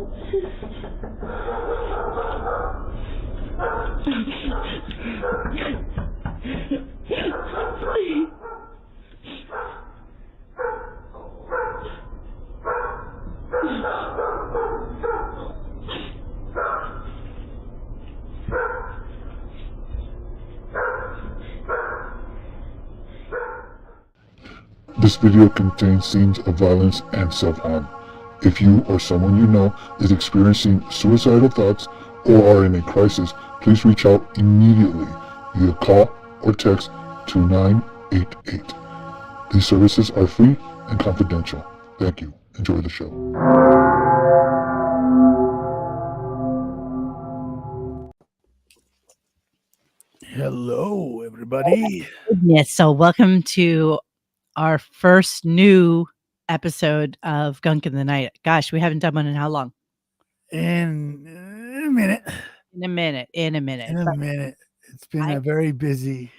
This video contains scenes of violence and self-harm. If you or someone you know is experiencing suicidal thoughts or are in a crisis, please reach out immediately via call or text to 988. These services are free and confidential. Thank you. Enjoy the show. Hello, everybody. Yes, so welcome to our first new episode of Gunk in the Night. Gosh, we haven't done one in how long? In a minute. In a minute. It's been a very busy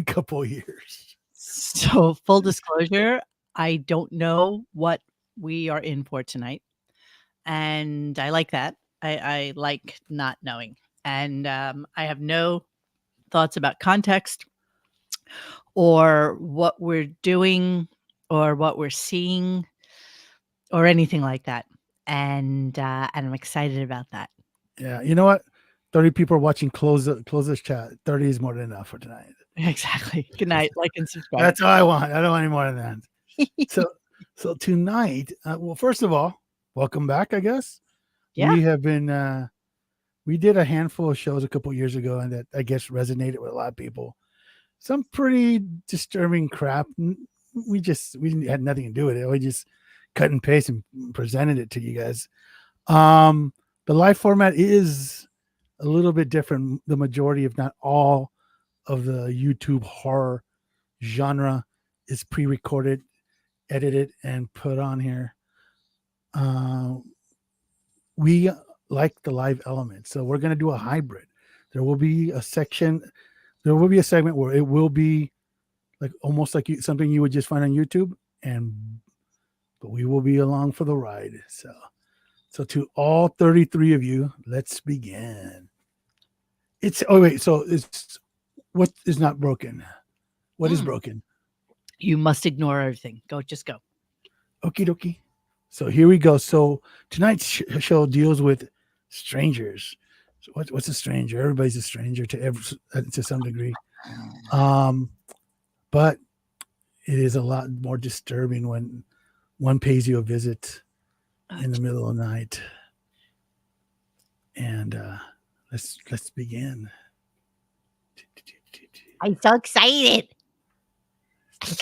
couple of years. So, full disclosure, I don't know what we are in for tonight. And I like that. I like not knowing. And I have no thoughts about context or what we're doing or what we're seeing or anything like that. And I'm excited about that. Yeah, you know what? 30 people are watching. Close this chat. 30 is more than enough for tonight. Exactly. Good night. Like and subscribe. That's all I want. I don't want any more than that. So tonight, well, first of all, welcome back, I guess. Yeah. We have been, we did a handful of shows a couple years ago, and that I guess resonated with a lot of people. Some pretty disturbing crap. We had nothing to do with it. We just cut and paste and presented it to you guys. The live format is a little bit different. The majority, if not all, of the YouTube horror genre is pre-recorded, edited, and put on here. We like the live element, so we're going to do a hybrid. There will be a segment where it will be like almost like something you would just find on YouTube, but we will be along for the ride. So to all 33 of you, let's begin. It's what is not broken? What is broken? You must ignore everything. Just go. Okie dokie. So here we go. So tonight's show deals with strangers. So what's a stranger? Everybody's a stranger to some degree. But it is a lot more disturbing when one pays you a visit in the middle of the night. And let's begin. I'm so excited. Do you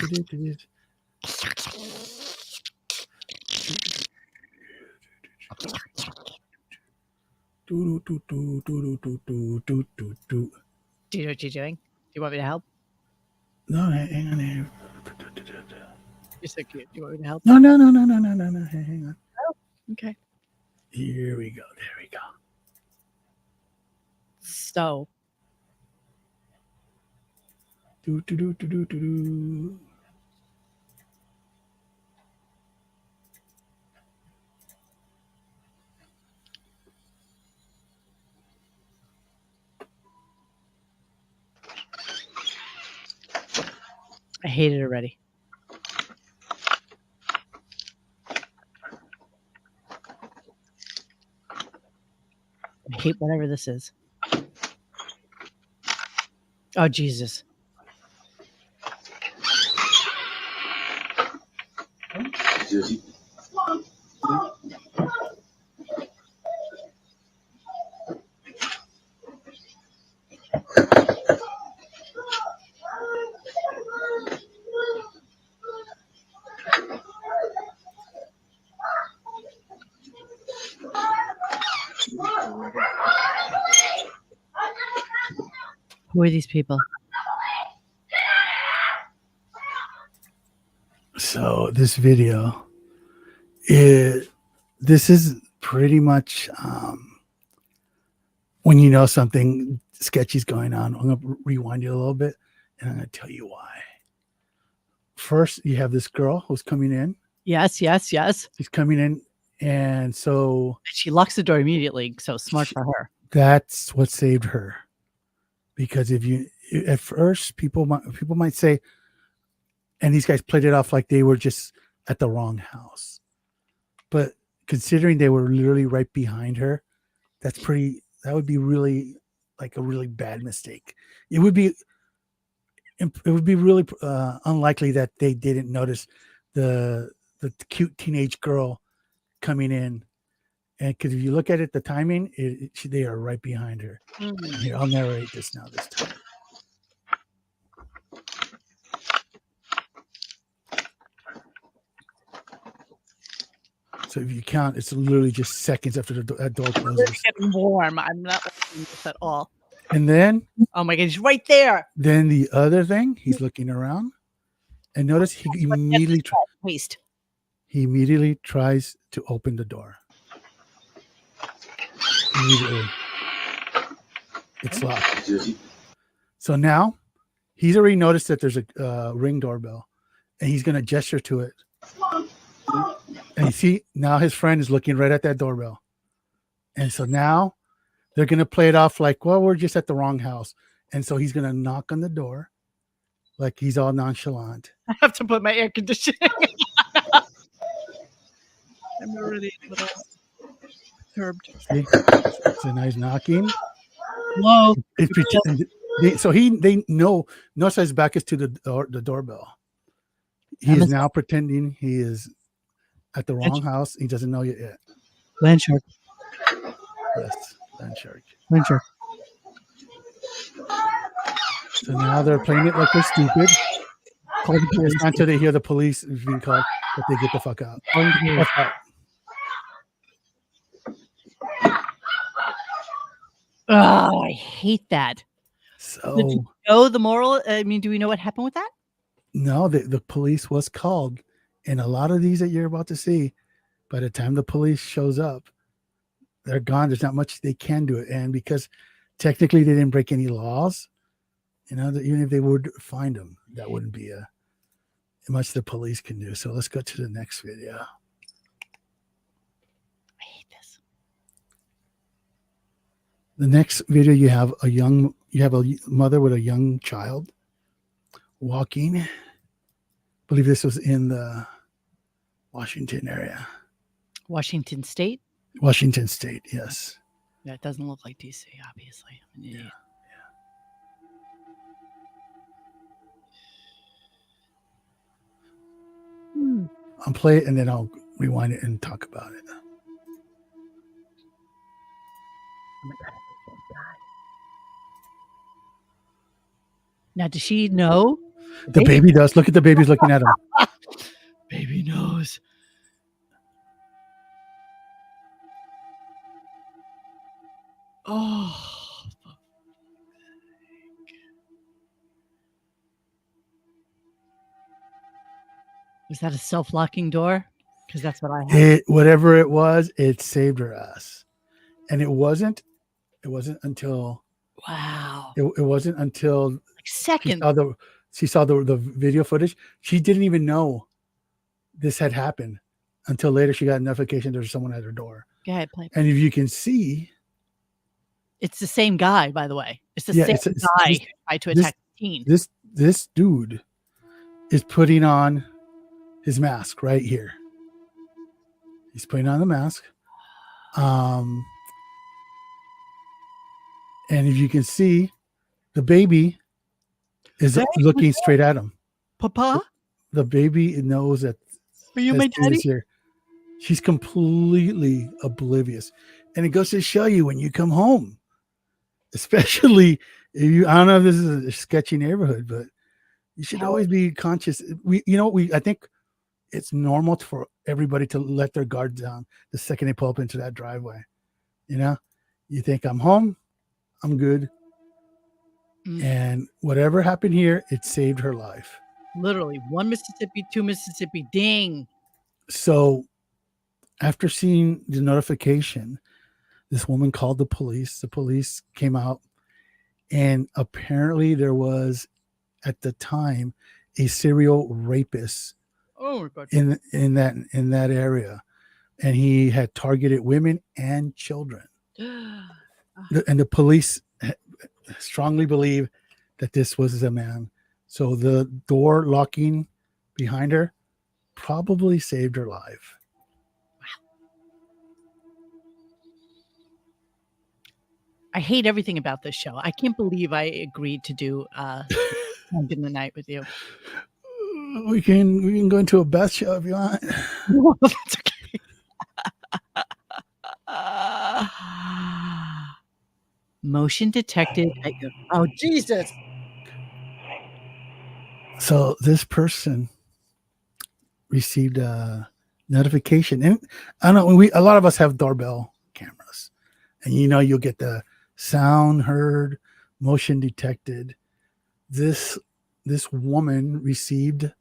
know what you're doing? Do you want me to help? No, hang on here. You're so cute. Do you want me to help? No. Hang on. Oh, okay. Here we go. There we go. So. Do. I hate it already. I hate whatever this is. Oh, Jesus. Who are these people? So this video, this is pretty much when you know something sketchy is going on. I'm going to rewind you a little bit, and I'm going to tell you why. First, you have this girl who's coming in. Yes. She's coming in. And so She locks the door immediately. So smart for her. that's what saved her. Because at first people might say, and these guys played it off like they were just at the wrong house. But considering they were literally right behind her, that would be really like a really bad mistake. It would be really unlikely that they didn't notice the cute teenage girl coming in. And because if you look at it, the timing, they are right behind her. Here, I'll narrate this now this time. So if you count, it's literally just seconds after that door closes. It's getting warm. I'm not liking this at all. And then, oh my God, he's right there. Then the other thing, he's looking around, and notice he immediately tries to open the door. Immediately, it's locked. So now he's already noticed that there's a Ring doorbell, and he's going to gesture to it. And you see, now his friend is looking right at that doorbell. And so now they're going to play it off like, well, we're just at the wrong house. And so he's going to knock on the door like he's all nonchalant. I have to put my air conditioning. I'm already a little disturbed. See? It's a nice knocking. Whoa. So they know his back is to the doorbell. He is now pretending he is at the wrong house. He doesn't know it yet. Land shark. Yes, land shark. Land shark. So now they're playing it like they're stupid. Call the police until they hear the police is being called, that they get the fuck out. Oh, I hate that. So, did you know the moral? I mean, do we know what happened with that? No, the police was called. And a lot of these that you're about to see, by the time the police shows up, they're gone. There's not much they can do it. And because technically they didn't break any laws, even if they would find them, that wouldn't be much the police can do. So let's go to the next video. I hate this. The next video, you have a mother with a young child walking. I believe this was in the Washington area. Washington State? Washington State, yes. Yeah, it doesn't look like DC, obviously. Yeah. I'll play it and then I'll rewind it and talk about it. Oh my God. Now, does she know? The baby does. Look at the baby's looking at him. Baby knows. Oh. Was that a self-locking door? Because that's what I had. Whatever it was, it saved her ass. And it wasn't until wow. It wasn't until like seconds. She saw the video footage. She didn't even know this had happened until later. She got a notification there was someone at her door. Go ahead, play. And if you can see, it's the same guy, by the way. It's the same guy who tried to attack the teen. This dude is putting on his mask right here. He's putting on the mask. And if you can see, the baby is looking straight at him. Papa? The baby knows that. Are you my daddy? Here. She's completely oblivious. And it goes to show you when you come home, especially if I don't know if this is a sketchy neighborhood, but you should always be conscious. I think it's normal for everybody to let their guard down the second they pull up into that driveway. You think I'm home, I'm good. And whatever happened here, it saved her life. Literally, 1 Mississippi, 2 Mississippi, ding. So after seeing the notification, this woman called the police. The police came out, and apparently there was, at the time, a serial rapist in that area. and he had targeted women and children. And the police strongly believe that this was a man. So the door locking behind her probably saved her life. I hate everything about this show. I can't believe I agreed to do Gunk in the Night with you. We can go into a Beth show if you want. No, that's okay. Motion detected at your. Oh, Jesus. So this person received a notification, and I don't know. A lot of us have doorbell cameras, and you'll get the sound heard, motion detected. This woman received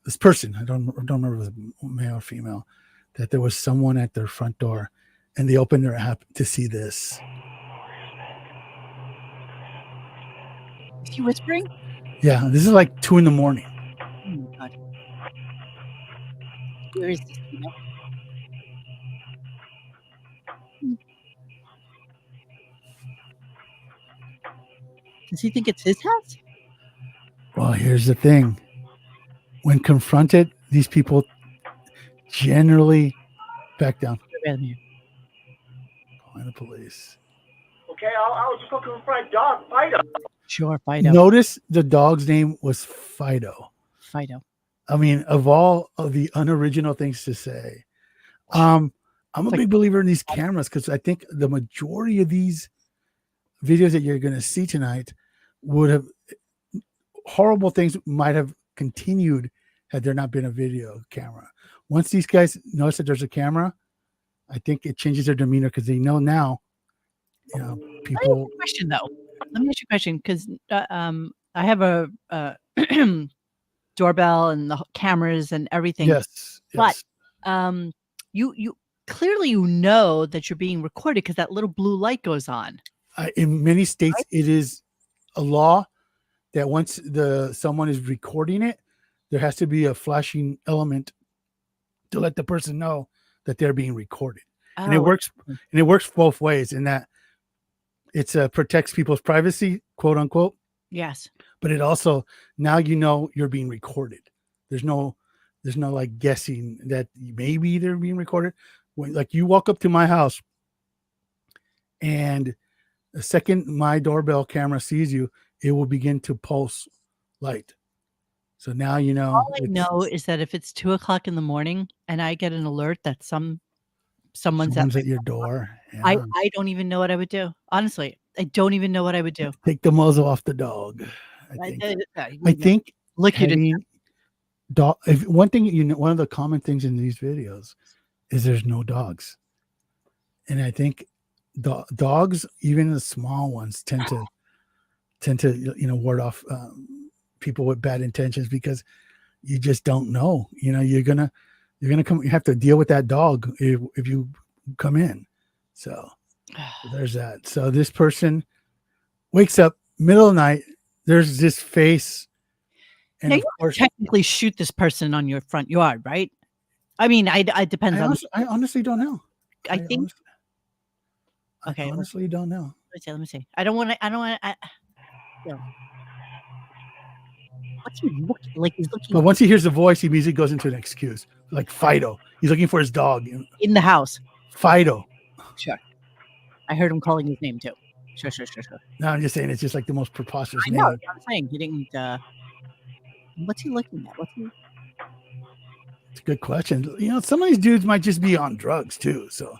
this person. I don't remember if it was male or female. That there was someone at their front door, and they opened their app to see this. Is he whispering? Yeah, this is like 2 a.m. Oh my God. Where is this? Does he think it's his house? Well, here's the thing. When confronted, these people generally back down. Calling the police. Okay, I was just looking for a dog, Fido. Sure, Fido. Notice the dog's name was Fido. Fido. I mean, of all of the unoriginal things to say, I'm a big believer in these cameras because I think the majority of these videos that you're going to see tonight would have horrible things might have continued had there not been a video camera. Once these guys notice that there's a camera, I think it changes their demeanor because they know now, people. I have a question though. Let me ask you a question because I have a doorbell and the cameras and everything. Yes. But you clearly that you're being recorded because that little blue light goes on. In many states, It is a law that once someone is recording it, there has to be a flashing element to let the person know that they're being recorded. And it works both ways in that it protects people's privacy, quote unquote. Yes. But it also, now you're being recorded. There's no like guessing that maybe they're being recorded. When like you walk up to my house and the second my doorbell camera sees you, it will begin to pulse light. So now All I know is that if it's 2:00 in the morning and I get an alert that someone's at your door, I don't even know what I would do. Honestly, I don't even know what I would do. Take the muzzle off the dog. I think look at it. One thing one of the common things in these videos is there's no dogs, and I think dogs, even the small ones, tend to ward off people with bad intentions because you just don't know. You're gonna come. You have to deal with that dog if you come in. So there's that. So this person wakes up middle of the night. There's this face. And now, of course, technically shoot this person on your front yard, right? I mean, I depends on. I honestly don't know. I think. I honestly don't know. Let me see. I don't want to. What's he looking like? He's looking. But once he hears the voice, he immediately goes into an excuse, like Fido. He's looking for his dog in the house. Fido. Sure. I heard him calling his name too. Sure. No, I'm just saying it's just like the most preposterous name. I'm saying he didn't. What's he looking at? It's a good question. Some of these dudes might just be on drugs too. So.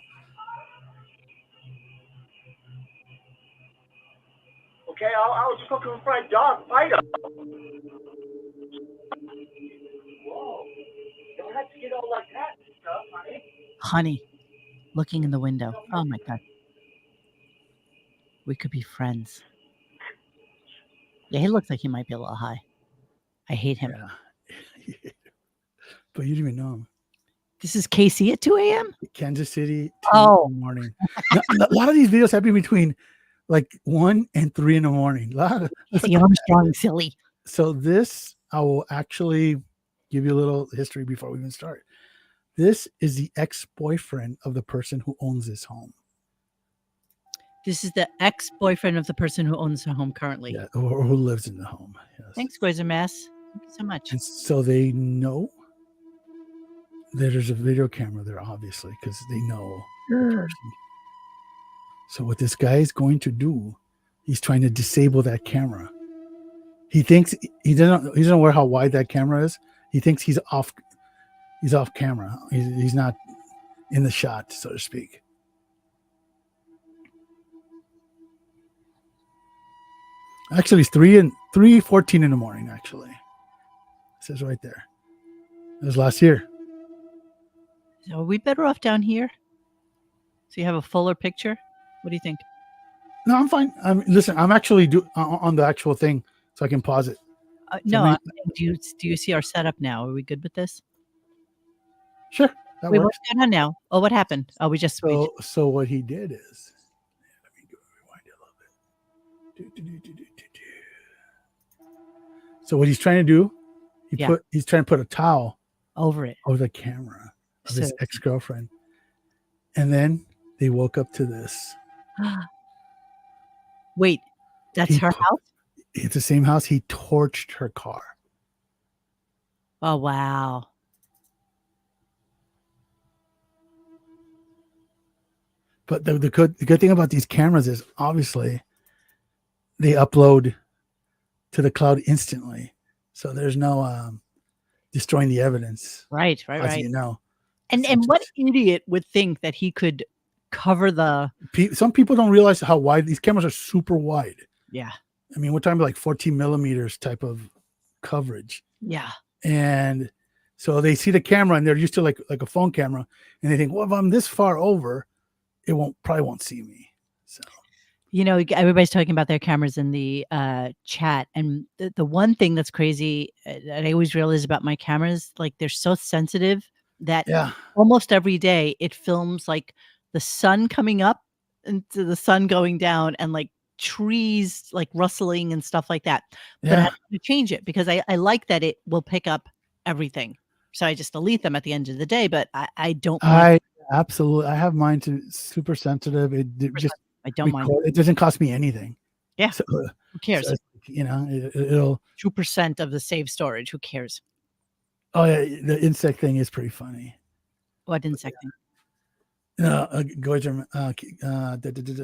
Okay, I was just looking for a dog, Fido. Whoa, don't have to get all like that and stuff, honey. Honey, looking in the window. Oh my God. We could be friends. Yeah, he looks like he might be a little high. I hate him. Yeah. But you didn't even know him. This is KC at 2 a.m.? Kansas City, 2 in the morning. A lot of these videos happen between like 1 and 3 in the morning. Casey Armstrong, silly. So this, I will actually, give you a little history before we even start. This is the ex-boyfriend of the person who owns this home. This is the ex-boyfriend of the person who owns the home currently. Yeah, or who lives in the home. Yes. Thanks, Mass. Thank you so much. And so they know that there's a video camera there, obviously, because they know the person. So what this guy is going to do, he's trying to disable that camera. He thinks he doesn't aware how wide that camera is. He thinks he's off camera. He's not in the shot, so to speak. Actually, it's 3:14 in the morning. Actually, it says right there. It was last year. So are we better off down here? So you have a fuller picture? What do you think? No, I'm fine. Listen, I'm actually on the actual thing, so I can pause it. No, do you see our setup now? Are we good with this? Sure, that Wait, works. what's going on now? Oh, what happened? Oh, So what he did is, let me go rewind it a little bit. So what he's trying to do, he's trying to put a towel over the camera of his ex-girlfriend, and then they woke up to this. Wait, that's her house? It's the same house. He torched her car. Oh, wow. But the good thing about these cameras is obviously they upload to the cloud instantly. So there's no destroying the evidence. Right. As you know. And what idiot would think that he could cover the... Some people don't realize how wide these cameras are. Super wide. Yeah. I mean, we're talking about like 14 millimeters type of coverage. Yeah. And so they see the camera and they're used to like a phone camera, and they think, well, if I'm this far over, it probably won't see me. So, you know, everybody's talking about their cameras in the chat, and the one thing that's crazy that I always realize about my cameras, like they're so sensitive that almost every day it films like the sun coming up into the sun going down, and like trees like rustling and stuff like that. But I have to change it because I like that it will pick up everything. So I just delete them at the end of the day, but I don't mind. Absolutely. I have mine to super sensitive. I don't mind. It doesn't cost me anything. Yeah. So, who cares? So, it'll 2% of the save storage. Who cares? Oh yeah, the insect thing is pretty funny. What insect thing?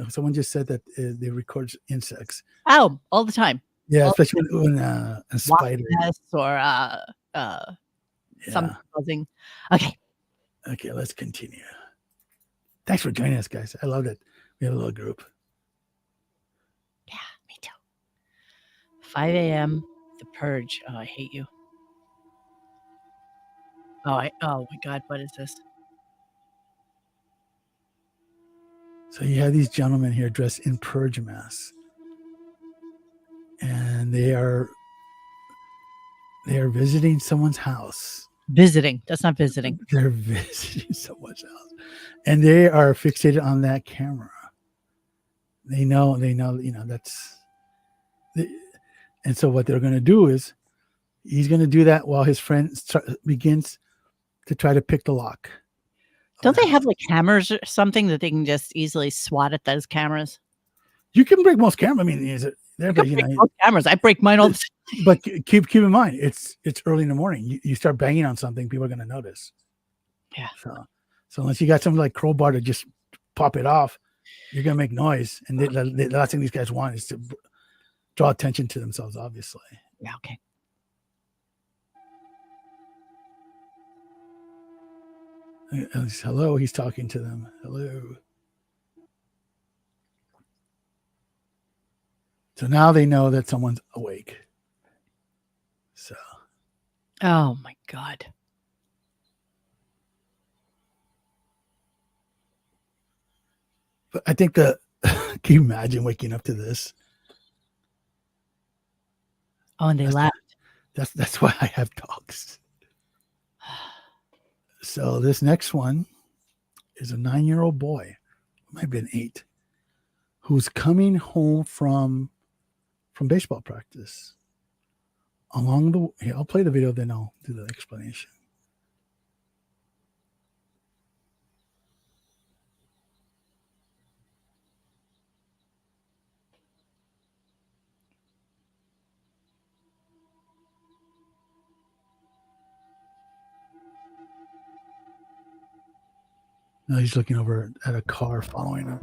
Someone just said that they record insects. Oh, all the time. Yeah, all especially when a spider or something buzzing. Okay, let's continue. Thanks for joining us, guys. I love it. We have a little group. Yeah, me too. 5 a.m. The Purge. Oh, I hate you. Oh my God, what is this? So you have these gentlemen here dressed in purge masks, and they are visiting someone's house. Visiting. That's not visiting. They're visiting someone's house, and they are fixated on that camera. They know, that's. And so what they're going to do is, he's going to do that while his friend begins to try to pick the lock. Don't they have like hammers or something that they can just easily swat at those cameras? You can break most cameras. I mean, most cameras. I break mine all the time. But keep in mind, it's early in the morning. You start banging on something, people are going to notice. Yeah. So unless you got something like crowbar to just pop it off, you're going to make noise. And the last thing these guys want is to draw attention to themselves, obviously. Yeah. Okay. Hello, he's talking to them. Hello. So now they know that someone's awake. So. Oh my God. But I think can you imagine waking up to this? Oh, and they laughed. That's why I have dogs. So this next one is a 9-year-old boy, might have been 8, who's coming home from baseball practice along the. Here, I'll play the video, then I'll do the explanation. Now he's looking over at a car following him.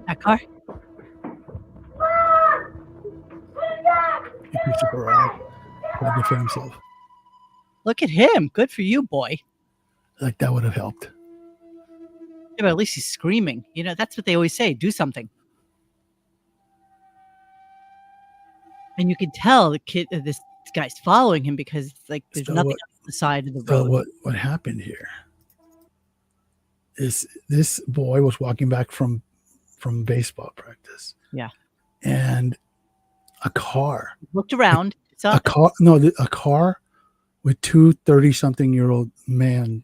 That car? He picks up a rock to defend himself. Look at him. Good for you, boy. Like that would have helped. Yeah, but at least he's screaming. You know, that's what they always say. Do something. And you can tell the kid, this guy's following him because like there's So nothing what- on the side of the So road. what happened here is this boy was walking back from baseball practice. Yeah. And a car Looked around. It's a up. car with two 30-something-year-old men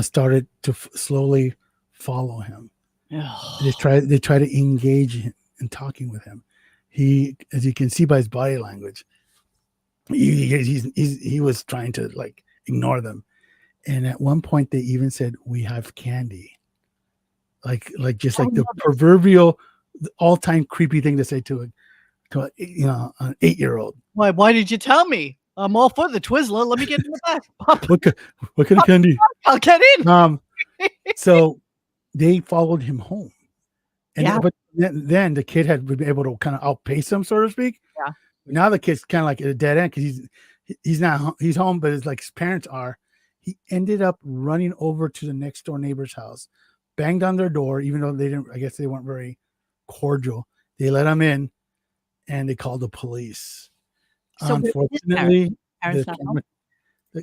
started to slowly follow him. They try to engage him in talking with him. He, as you can see by his body language, he was trying to like ignore them. And at one point they even said, "We have candy." Like just like the proverbial all-time creepy thing to say to an 8-year-old. Why did you tell me? I'm all for the Twizzler. Let me get in the back. Pop, What kind of candy? I'll get in. So they followed him home. And Yeah. but then the kid had been able to kind of outpace him, so to speak. Yeah. Now the kid's kind of like at a dead end because he's home, but it's like his parents are. He ended up running over to the next door neighbor's house, banged on their door, even though I guess they weren't very cordial. They let him in and they called the police. So where were his Unfortunately, Parents not home?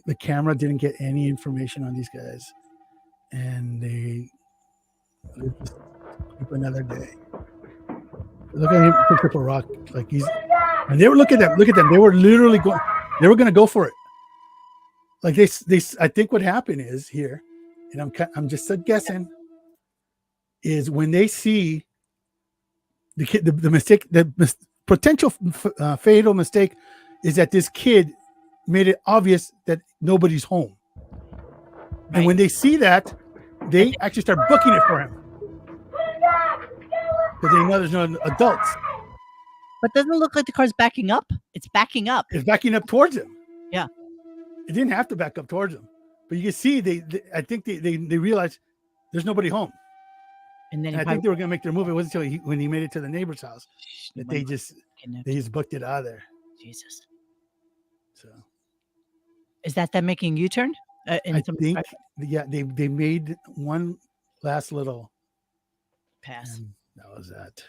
the camera didn't get any information on these guys, and they just sleep another day. Look at him pick up a rock like and they were look at them. They were literally going. They were going to go for it. Like they. I think what happened is here, and I'm just guessing, is when they see the kid, the mistake, potential fatal mistake is that this kid made it obvious that nobody's home. Right. And when they see that, they actually start booking it for him. Because they know there's no adults. But doesn't it look like the car's backing up? It's backing up. It's backing up towards him. Yeah. It didn't have to back up towards him. But you can see, I think they realized there's nobody home. And then And I think they were going to make their move. It wasn't until when he made it to the neighbor's house that they just booked it out of there. Jesus. So is that them making a U-turn? I think, yeah, they made one last little pass. And that was that.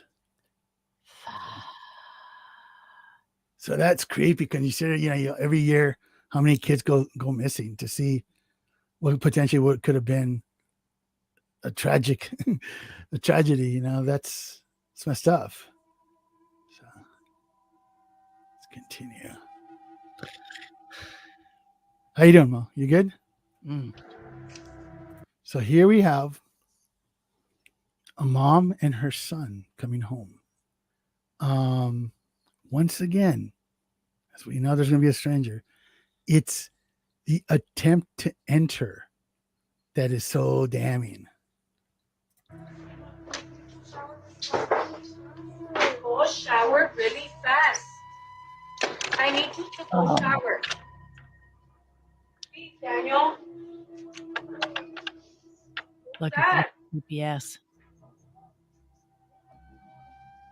So that's creepy because you see, every year how many kids go missing to see what could have been a tragedy. That's messed up. So let's continue. How you doing, Mo? You good? So here we have a mom and her son coming home. Once again, as we know, there's going to be a stranger. It's the attempt to enter that is so damning. Go shower really fast. I need you to go shower. Please, Daniel. Look at that GPS.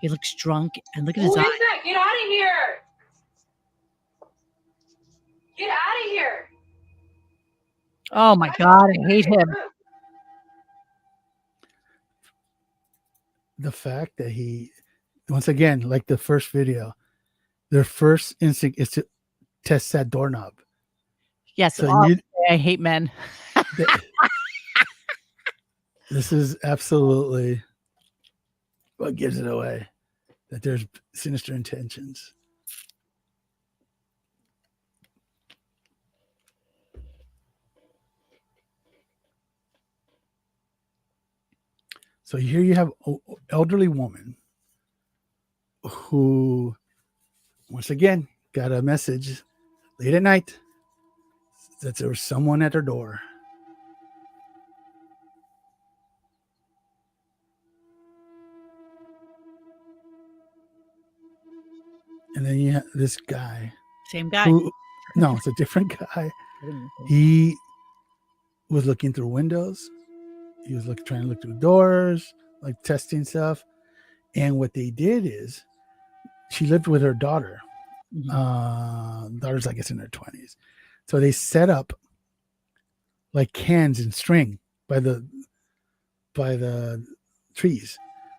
He looks drunk, and look at his Who eyes. is that? Get out of here! Get out of here! Oh my God, I hate him. The fact that he, once again, like the first video, their first instinct is to test that doorknob. Yes, So I hate men. This is absolutely what gives it away, that there's sinister intentions. So here you have an elderly woman who, once again, got a message late at night, that there was someone at her door. And then you have this guy. Same guy. Who, no, it's a different guy. He was looking through windows. He was trying to look through doors, like testing stuff. And what they did is, she lived with her daughter. Daughter's, I guess, in her 20s. So they set up like cans and string by the trees.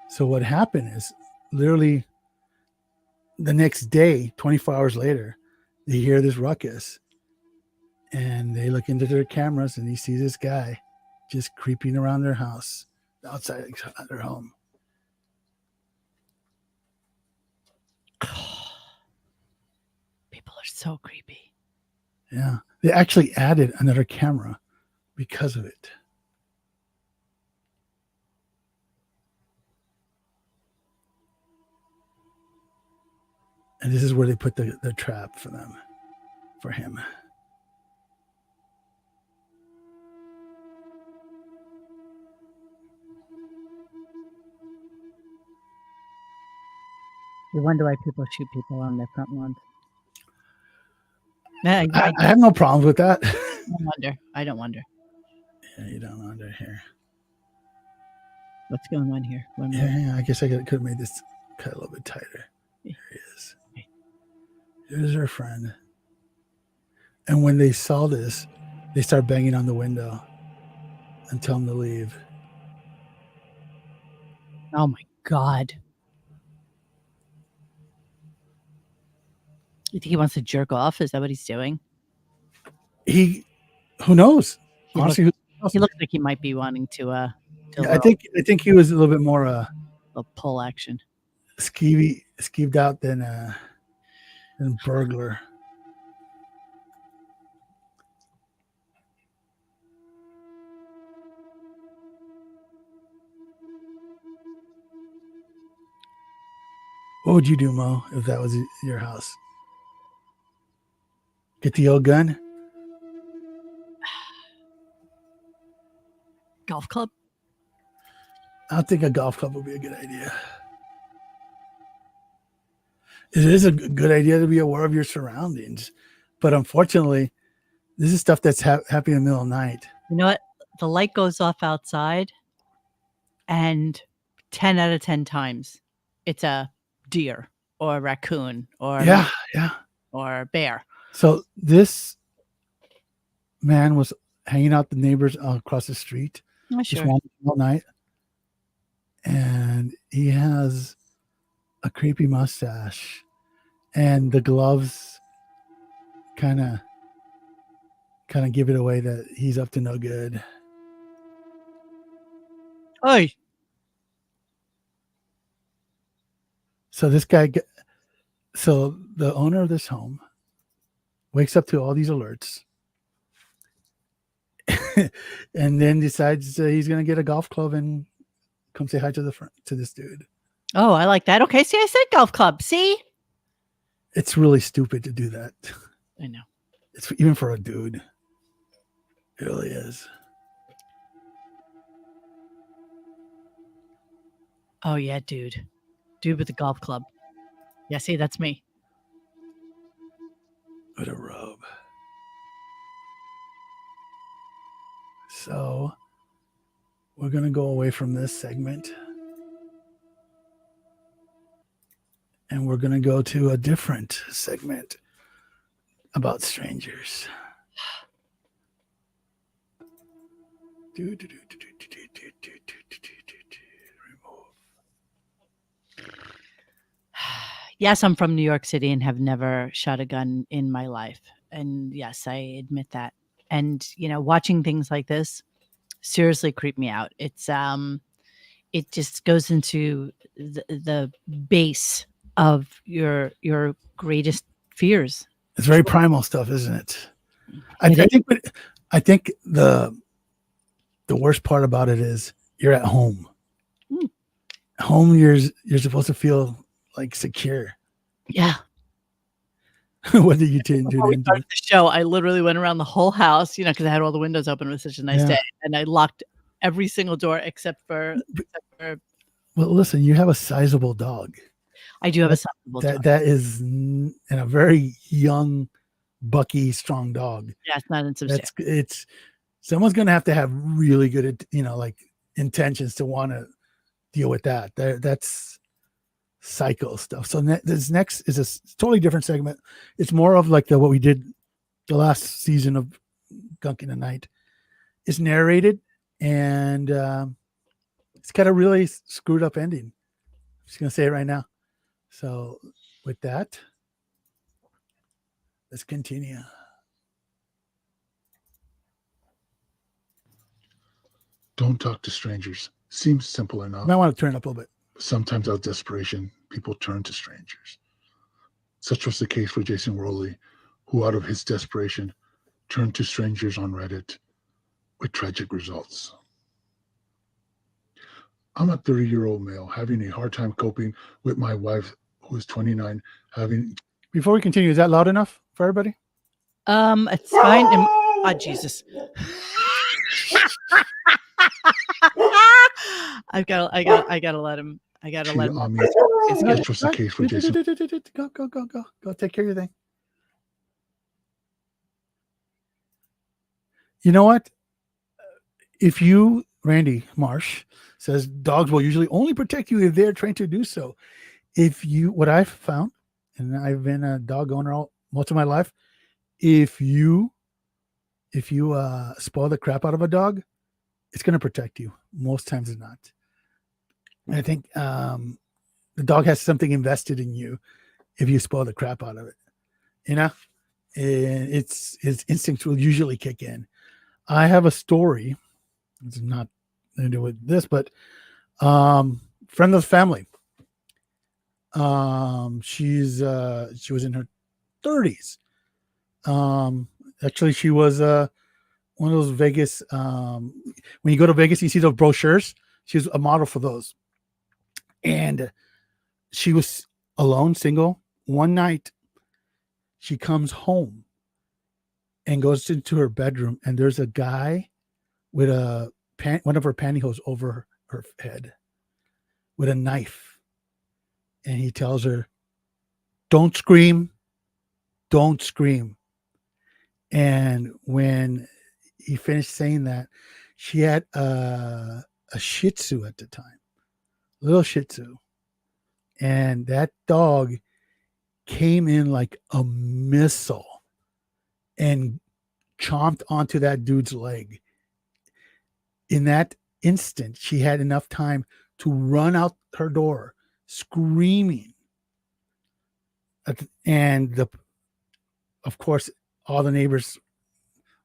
So what happened is, literally the next day, 24 hours later, they hear this ruckus, and they look into their cameras, and they see this guy just creeping around their house, outside their home. People are so creepy. Yeah. They actually added another camera because of it. And this is where they put the trap for him. You wonder why people shoot people on their front lawns. I have no problems with that. I don't wonder. Yeah, you don't wonder here. What's going on here? Yeah, I guess I could have made this cut a little bit tighter. There he is. Here's her friend. And when they saw this, they start banging on the window and tell him to leave. Oh my God. You think he wants to jerk off? Is that what he's doing? Who knows? Honestly, he looks like he might be wanting to I think he was a little bit more a pull action. skeeved out than burglar. What would you do, Mo, if that was your house? Get the old gun? Golf club? I don't think a golf club would be a good idea. It is a good idea to be aware of your surroundings. But unfortunately, this is stuff that's happening in the middle of the night. You know what? The light goes off outside, and 10 out of 10 times, it's a deer or a raccoon or or a bear. So this man was hanging out the neighbors across the street, just walking all night, and he has a creepy mustache, and the gloves kind of give it away that he's up to no good. Oi. So this guy, so the owner of this home wakes up to all these alerts and then decides he's going to get a golf club and come say hi to this dude. Oh, I like that. Okay, see, I said golf club. See? It's really stupid to do that. I know. It's even for a dude. It really is. Oh, yeah, dude. Dude with the golf club. Yeah, see, that's me. With a robe. So we're going to go away from this segment. And we're going to go to a different segment about strangers. Yes, I'm from New York City and have never shot a gun in my life. And yes, I admit that. And, watching things like this seriously creep me out. It's it just goes into the base of your greatest fears. It's very primal stuff, isn't it? I think the worst part about it is you're at home. Home, you're supposed to feel like secure. Yeah. What did you tune Before we into? started the show, I literally went around the whole house, because I had all the windows open. It was such a nice Yeah. day, and I locked every single door except for Well, listen, you have a sizable dog. I do have a sizable dog. That is and a very young, bucky, strong dog. Yeah, it's not insubstantial. It's someone's going to have really good, like intentions to want to deal with that. That's psycho stuff. So this next is a totally different segment. It's more of like what we did the last season of Gunk in the Night. It's narrated and it's got a really screwed up ending. I'm just going to say it right now. So with that, let's continue. Don't talk to strangers. Seems simple enough. You might want to turn it up a little bit. Sometimes out of desperation, people turn to strangers. Such was the case for Jason Rowley, who out of his desperation turned to strangers on Reddit with tragic results. I'm a 30-year-old male having a hard time coping with my wife, who is 29, having... Before we continue, is that loud enough for everybody? It's fine. Oh, Jesus. I gotta let him. I gotta let him. Such was the case for Jason. Go take care of your thing. You know what? If you, Randy Marsh, says dogs will usually only protect you if they're trained to do so. What I've found, and I've been a dog owner most of my life, if you spoil the crap out of a dog, it's going to protect you. Most times it's not. And I think the dog has something invested in you if you spoil the crap out of it. And its instincts will usually kick in. I have a story. It's not to do with this, but friend of the family. She was in her 30s. Actually, she was one of those Vegas. When you go to Vegas, you see those brochures. She was a model for those, and she was alone, single. One night, she comes home and goes into her bedroom, and there's a guy with one of her pantyhose over her head with a knife. And he tells her, "Don't scream. Don't scream." And when he finished saying that, she had a Shih Tzu at the time, little Shih Tzu. And that dog came in like a missile and chomped onto that dude's leg. In that instant, she had enough time to run out her door screaming. And of course, all the neighbors,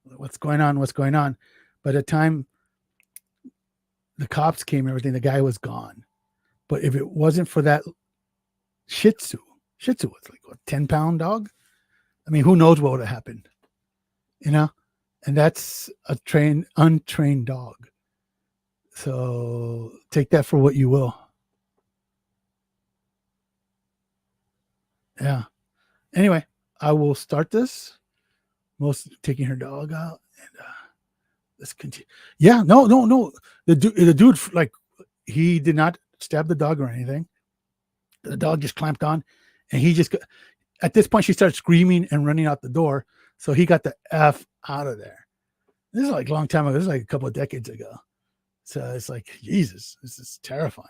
what's going on? What's going on? By the time the cops came and everything, the guy was gone. But if it wasn't for that Shih Tzu was like a 10-pound dog. I mean, who knows what would have happened, And that's a untrained dog. So take that for what you will. Yeah. Anyway, I will start this. Most taking her dog out, and let's continue. Yeah, no. The dude, like, he did not stab the dog or anything. The dog just clamped on, and he just, at this point, she started screaming and running out the door. So he got the F out of there. This is like a long time ago. This is like a couple of decades ago. So it's like, Jesus, this is terrifying.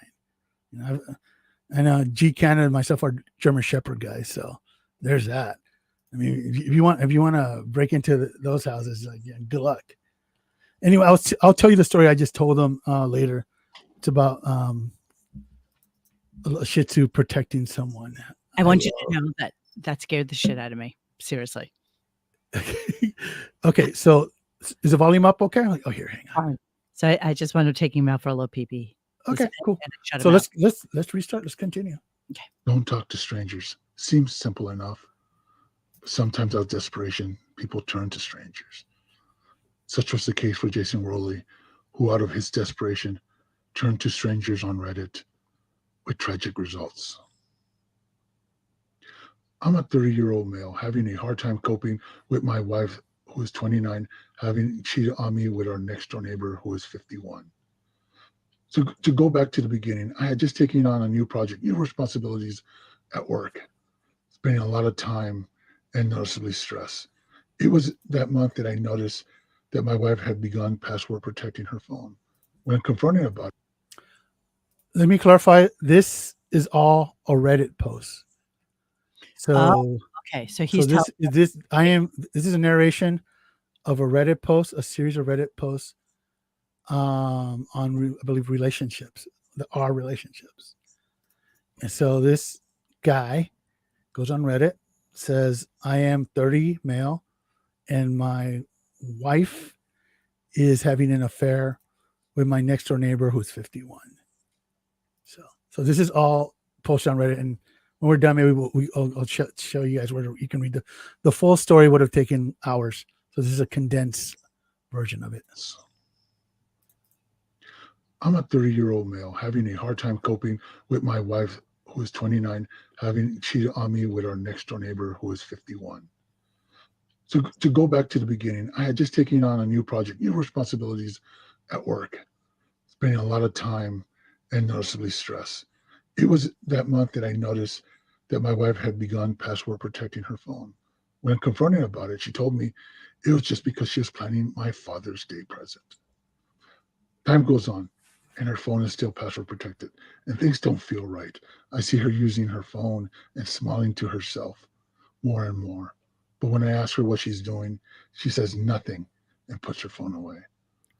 And G Canada and myself are German Shepherd guys. So there's that. I mean, if you want to break into those houses, like, yeah, good luck. Anyway, I'll tell you the story I just told them later. It's about a Shih Tzu protecting someone. I want you to know that scared the shit out of me. Seriously. Okay, so is the volume up? Okay. Oh, here, hang on. So I just wanted to take him out for a little pee-pee. Okay, cool. So let's restart. Let's continue. Okay. Don't talk to strangers. Seems simple enough. Sometimes out of desperation, people turn to strangers. Such was the case for Jason Rowley, who out of his desperation turned to strangers on Reddit with tragic results. I'm a 30-year-old male having a hard time coping with my wife, who is 29, having cheated on me with our next door neighbor, who is 51. So to go back to the beginning, I had just taken on a new project, new responsibilities at work, spending a lot of time and noticeably stressed. It was that month that I noticed that my wife had begun password protecting her phone. When confronting about it, Let me clarify. This is all a Reddit post. So, Okay, so so he's telling this is a narration of a Reddit post, a series of Reddit posts on I believe relationships, our relationships. And so this guy goes on Reddit, says, I am 30 male and my wife is having an affair with my next door neighbor who's 51. So this is all posted on Reddit, and when we're done, maybe I'll show you guys where you can read the full story. Would have taken hours, so this is a condensed version of it. I'm a 30-year-old male having a hard time coping with my wife, who is 29, having cheated on me with our next door neighbor, who is 51. So to go back to the beginning, I had just taken on a new project, new responsibilities at work, spending a lot of time and noticeably stressed. It was that month that I noticed that my wife had begun password protecting her phone. When confronting her about it, she told me it was just because she was planning my Father's Day present. Time goes on, and her phone is still password protected, and things don't feel right. I see her using her phone and smiling to herself more and more. But when I ask her what she's doing, she says nothing and puts her phone away.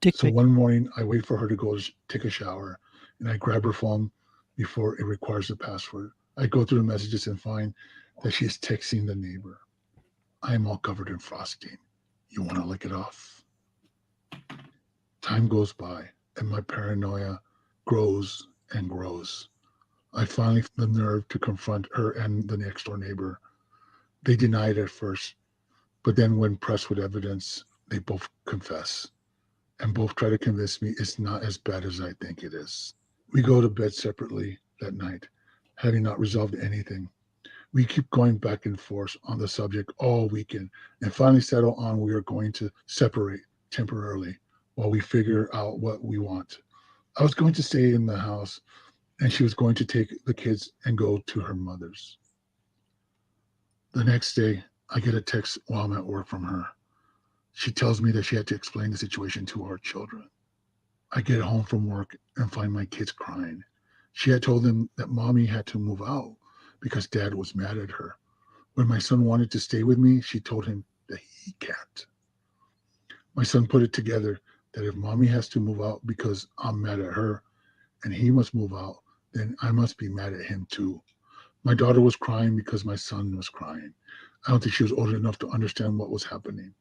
dick So pic. one morning, I wait for her to go take a shower, and I grab her phone before it requires the password. I go through the messages and find that she is texting the neighbor. I am all covered in frosting. You want to lick it off? Time goes by, and my paranoia grows and grows. I finally find the nerve to confront her and the next door neighbor. They deny it at first, but then when pressed with evidence, they both confess and both try to convince me it's not as bad as I think it is. We go to bed separately that night, having not resolved anything. We keep going back and forth on the subject all weekend and finally settle on we are going to separate temporarily while we figure out what we want. I was going to stay in the house and she was going to take the kids and go to her mother's. The next day, I get a text while I'm at work from her. She tells me that she had to explain the situation to our children. I get home from work and find my kids crying. She had told them that mommy had to move out because dad was mad at her. When my son wanted to stay with me, she told him that he can't. My son put it together that if mommy has to move out because I'm mad at her and he must move out, then I must be mad at him too. My daughter was crying because my son was crying. I don't think she was old enough to understand what was happening.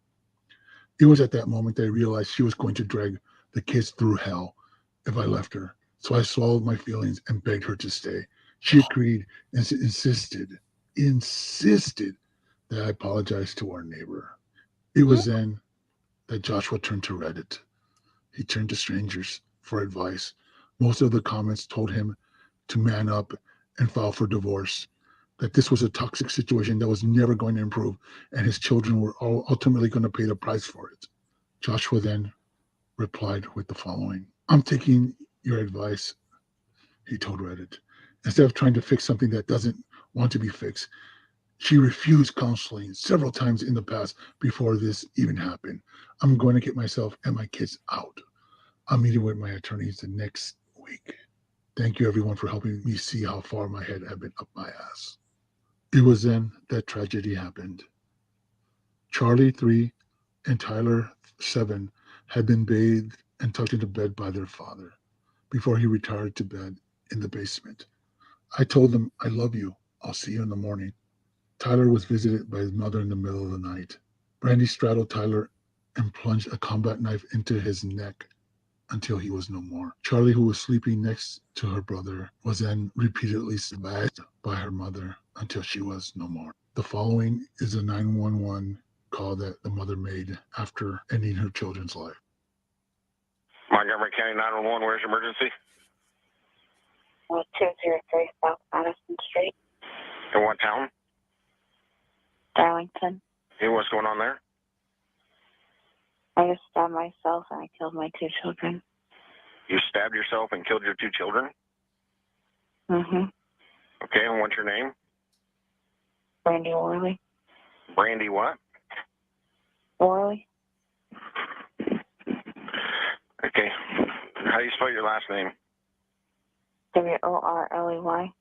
It was at that moment that I realized she was going to drag the kids through hell if I left her. So I swallowed my feelings and begged her to stay. She agreed and insisted that I apologize to our neighbor. It was then that Joshua turned to Reddit. He turned to strangers for advice. Most of the comments told him to man up and file for divorce, that this was a toxic situation that was never going to improve, and his children were ultimately going to pay the price for it. Joshua then replied with the following: I'm taking your advice, he told Reddit. Instead of trying to fix something that doesn't want to be fixed, she refused counseling several times in the past before this even happened. I'm going to get myself and my kids out. I'm meeting with my attorneys the next week. Thank you, everyone, for helping me see how far my head had been up my ass. It was then that tragedy happened. Charlie, 3, and Tyler, 7, had been bathed and tucked into bed by their father before he retired to bed in the basement. I told them, I love you. I'll see you in the morning. Tyler was visited by his mother in the middle of the night. Brandy straddled Tyler and plunged a combat knife into his neck until he was no more. Charlie, who was sleeping next to her brother, was then repeatedly slashed by her mother until she was no more. The following is a 911 call that the mother made after ending her children's life. Montgomery County 911, where's your emergency? 203 South Madison Street. In what town? Darlington. Hey, what's going on there? I just stabbed myself and I killed my 2 children. You stabbed yourself and killed your 2 children? Mm-hmm. Okay, and what's your name? Brandy Worley. Brandy what? Worley. Okay. How do you spell your last name? Worley.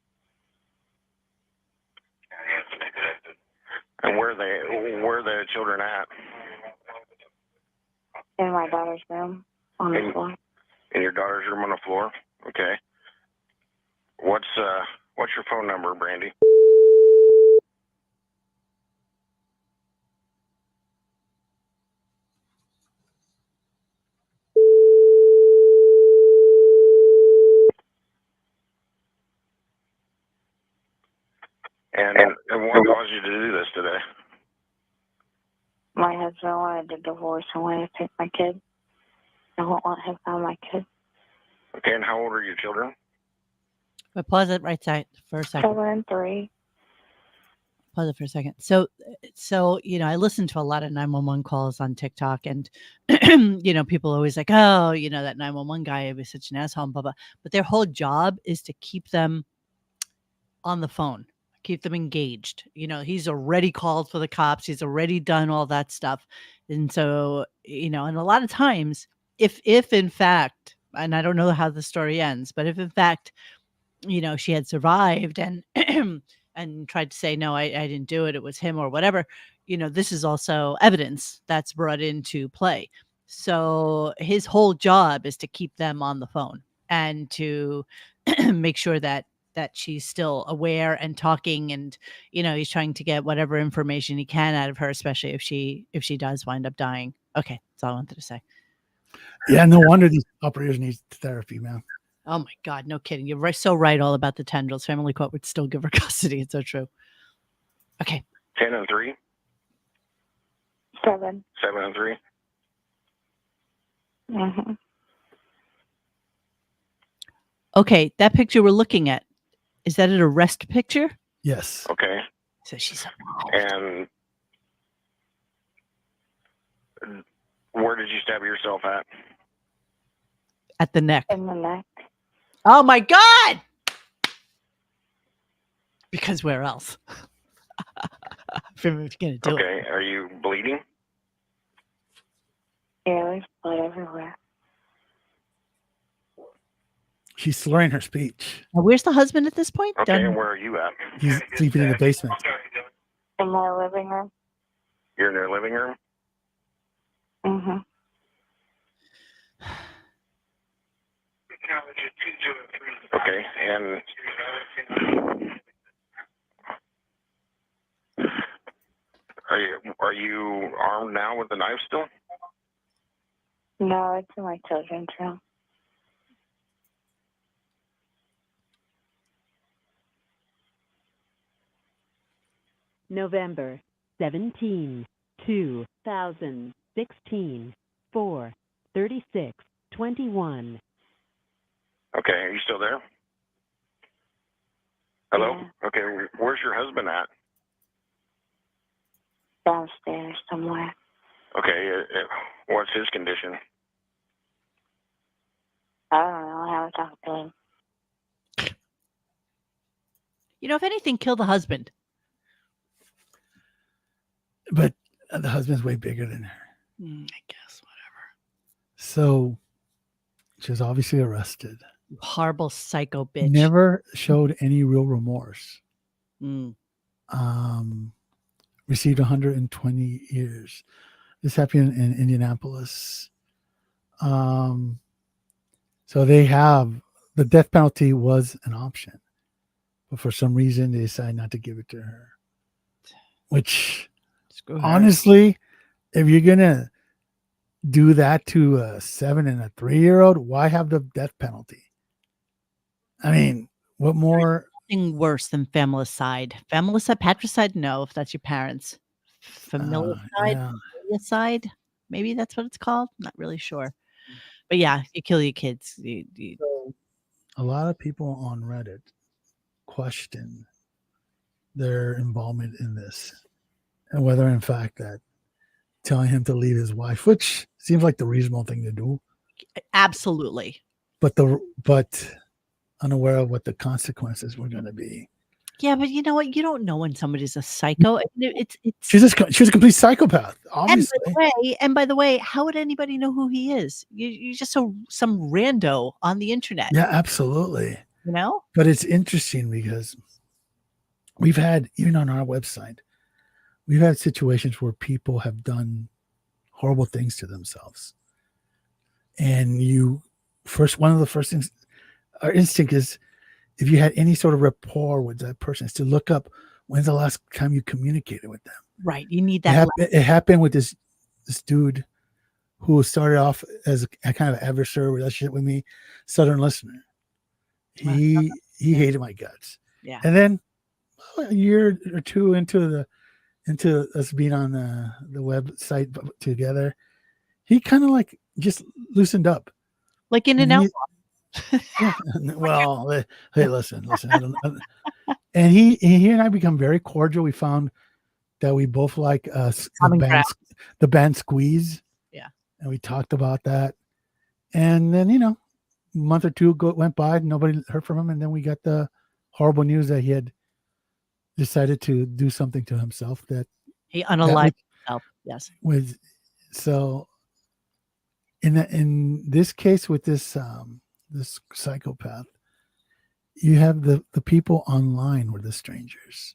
And where are the children at? In my daughter's room on the floor. In your daughter's room on the floor? Okay. What's your phone number, Brandy? And what caused you to do this today? My husband wanted to divorce and wanted to take my kid. I won't let him have my kid. Okay, and how old are your children? But pause it right side for a second. 7 and 3. Pause it for a second. So I listen to a lot of 911 calls on TikTok, and people are always like, oh, that 911 guy was such an asshole, blah blah. But their whole job is to keep them on the phone, keep them engaged. He's already called for the cops. He's already done all that stuff, and so and a lot of times, if in fact, and I don't know how the story ends, but if in fact, she had survived and and tried to say, no, I didn't do it, it was him or whatever, this is also evidence that's brought into play. So his whole job is to keep them on the phone and to make sure that she's still aware and talking, and he's trying to get whatever information he can out of her, especially if she does wind up dying. Okay, that's all I wanted to say. Yeah, no wonder these operators need therapy, man. Oh my God, no kidding. You're so right all about the tendrils. Family court would still give her custody. It's so true. Okay. 10 and 3? 7. 7 and 3? Mm-hmm. Okay, that picture we're looking at, is that an arrest picture? Yes. Okay. So she's alive. And where did you stab yourself at? At the neck. In the neck. Oh my God! Because where else? If you're gonna do it. Okay, are you bleeding? Yeah, there's blood everywhere. She's slurring her speech. Now, where's the husband at this point? Okay, and where are you at? He's sleeping in the basement. In my living room. You're in their living room? Mm-hmm. Okay, and are you armed now with the knife still? No, it's in my children's room. November 17, 2016, 4:36:21. Okay, are you still there? Hello? Yeah. Okay, where's your husband at? Downstairs somewhere. Okay, what's his condition? I don't know. I haven't talked to him. If anything, kill the husband. But the husband's way bigger than her. I guess, whatever. So she was obviously arrested. Horrible psycho bitch. Never showed any real remorse. Mm. Received 120 years. This happened in Indianapolis. So they have the death penalty was an option, but for some reason they decided not to give it to her. Which, honestly, if you're gonna do that to a 7 and a 3-year-old, why have the death penalty? I mean, what more? Nothing worse than familicide. Familicide, patricide, no, if that's your parents. Familicide, Yeah. familicide, maybe that's what it's called. Not really sure. But yeah, you kill your kids. So a lot of people on Reddit question their involvement in this. and whether in fact that telling him to leave his wife, which seems like the reasonable thing to do, Absolutely. but unaware of what the consequences were going to be. Yeah, but you know what? You don't know when somebody's a psycho. It's She was a complete psychopath, obviously. and by the way, how would anybody know who he is? You just some rando on the internet. Yeah, absolutely. You know? But it's interesting because we've had, even on our website, we've had situations where people have done horrible things to themselves. And one of the first things, our instinct is, if you had any sort of rapport with that person, is to look up when's the last time you communicated with them. Right. You need that. It happened with this dude who started off as a kind of adversarial relationship with me, Southern listener. He hated my guts. Yeah. And then a year or two into us being on the website together, he kind of like just loosened up. Like in and out. Yeah. Well, hey, listen. And he and I become very cordial. We found that we both like the band Squeeze. Yeah. And we talked about that. And then, a month or two went by, nobody heard from him. And then we got the horrible news that he had decided to do something to himself that he unalived himself. Yes. So in this case with this psychopath, you have the people online were the strangers,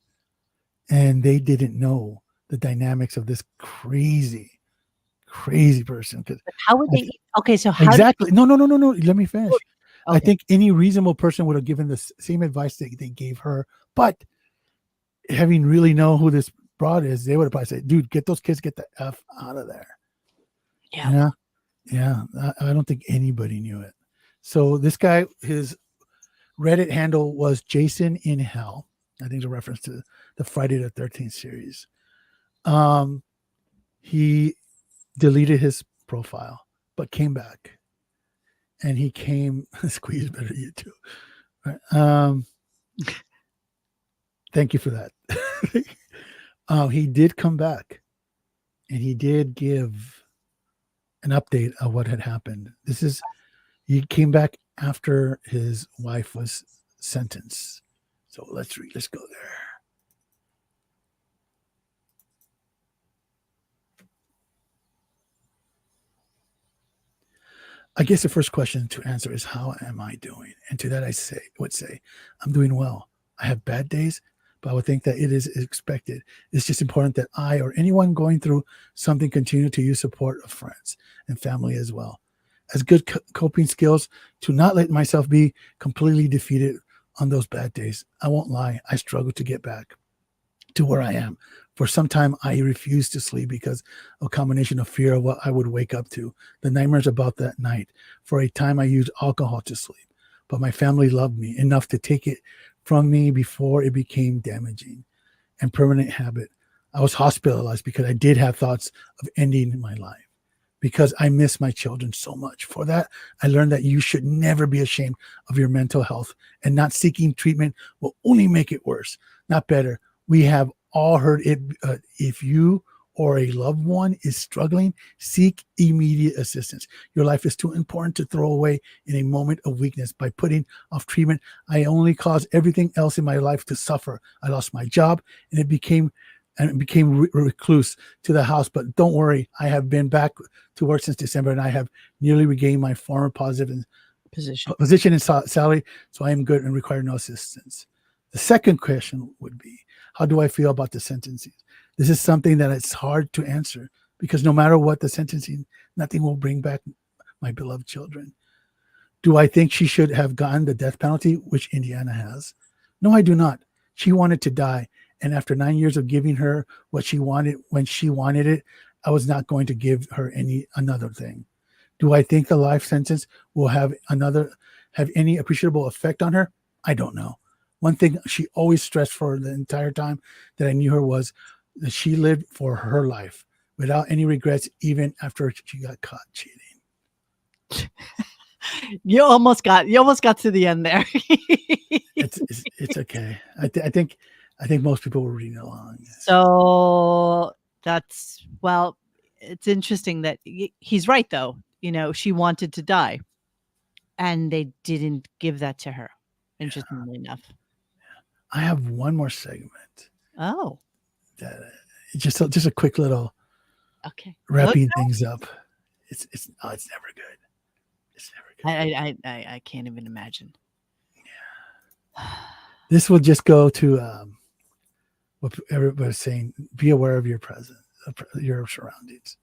and they didn't know the dynamics of this crazy person. How would they? Okay, so how exactly? No. Let me finish. Okay. I think any reasonable person would have given the same advice that they gave her, but having really know who this broad is, they would have probably said, "Dude, get those kids, get the F out of there." Yeah. Yeah. I don't think anybody knew it. So this guy, his Reddit handle was Jason in Hell. I think it's a reference to the Friday the 13th series. He deleted his profile, but came back. And he came, Squeeze better you too. Right. Thank you for that. He did come back, and he did give an update of what had happened. He came back after his wife was sentenced. So let's go there. I guess the first question to answer is, how am I doing? And to that I would say, I'm doing well. I have bad days, but I would think that it is expected. It's just important that I or anyone going through something continue to use support of friends and family as well. As good coping skills to not let myself be completely defeated on those bad days. I won't lie, I struggle to get back to where I am. For some time, I refused to sleep because of a combination of fear of what I would wake up to, the nightmares about that night. For a time, I used alcohol to sleep, but my family loved me enough to take it from me before it became damaging and permanent habit. I was hospitalized because I did have thoughts of ending my life, because I miss my children so much. For that, I learned that you should never be ashamed of your mental health, and not seeking treatment will only make it worse, not better. We have all heard it. If you or a loved one is struggling, seek immediate assistance. Your life is too important to throw away in a moment of weakness. By putting off treatment, I only caused everything else in my life to suffer. I lost my job, and it became recluse to the house. But don't worry, I have been back to work since December, and I have nearly regained my former positive position and salary, so I am good and require no assistance. The second question would be, how do I feel about the sentencing? This is something that it's hard to answer, because no matter what the sentencing, nothing will bring back my beloved children. Do I think she should have gotten the death penalty, which Indiana has? No, I do not. She wanted to die. And after 9 years of giving her what she wanted when she wanted it, I was not going to give her another thing. Do I think a life sentence will have any appreciable effect on her? I don't know. One thing she always stressed for the entire time that I knew her was that she lived for her life without any regrets, even after she got caught cheating. You almost got to the end there. It's okay. I think I think most people were reading along. So it's interesting that he's right, though. She wanted to die, and they didn't give that to her, interestingly enough. I have one more segment. Oh, That just a quick little okay. wrapping things up. It's never good. It's never good. I can't even imagine. This will just go to what everybody's saying. Be aware of your presence, your surroundings.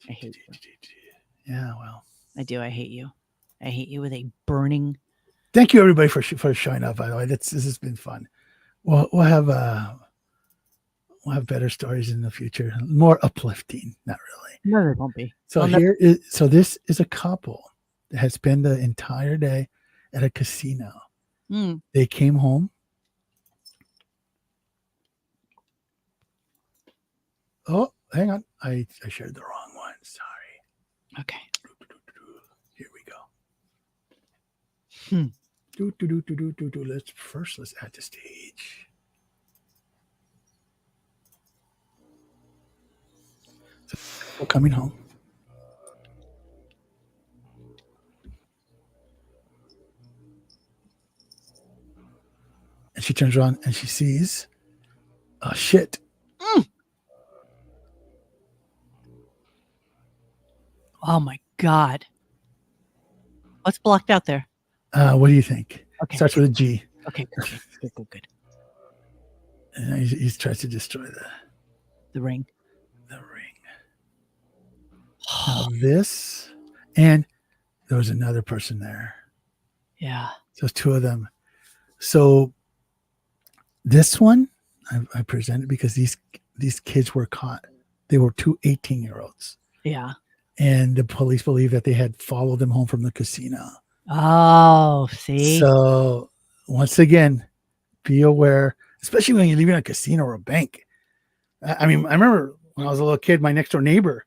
I hate you. Yeah, well, I do. I hate you. I hate you with a burning. Thank you everybody for showing up. By the way, this has been fun. We'll have better stories in the future, more uplifting. Not really. No, there won't be. So this is a couple that had spent the entire day at a casino. Mm. They came home. Oh, hang on. I shared the wrong one. Sorry. Okay. Here we go. Hmm. Let's add the stage. So we're coming home. And she turns around and she sees shit. Mm. Oh my God. What's blocked out there? What do you think? Okay. Starts with a G. Okay. Good. And he tries to destroy The ring. the ring. This, and there was another person there. Yeah. So it's two of them. So this one I presented because these kids were caught. They were two 18-year-olds. Yeah. And the police believe that they had followed them home from the casino. Oh, see? So once again, be aware, especially when you're leaving a casino or a bank. I mean, I remember when I was a little kid, my next door neighbor,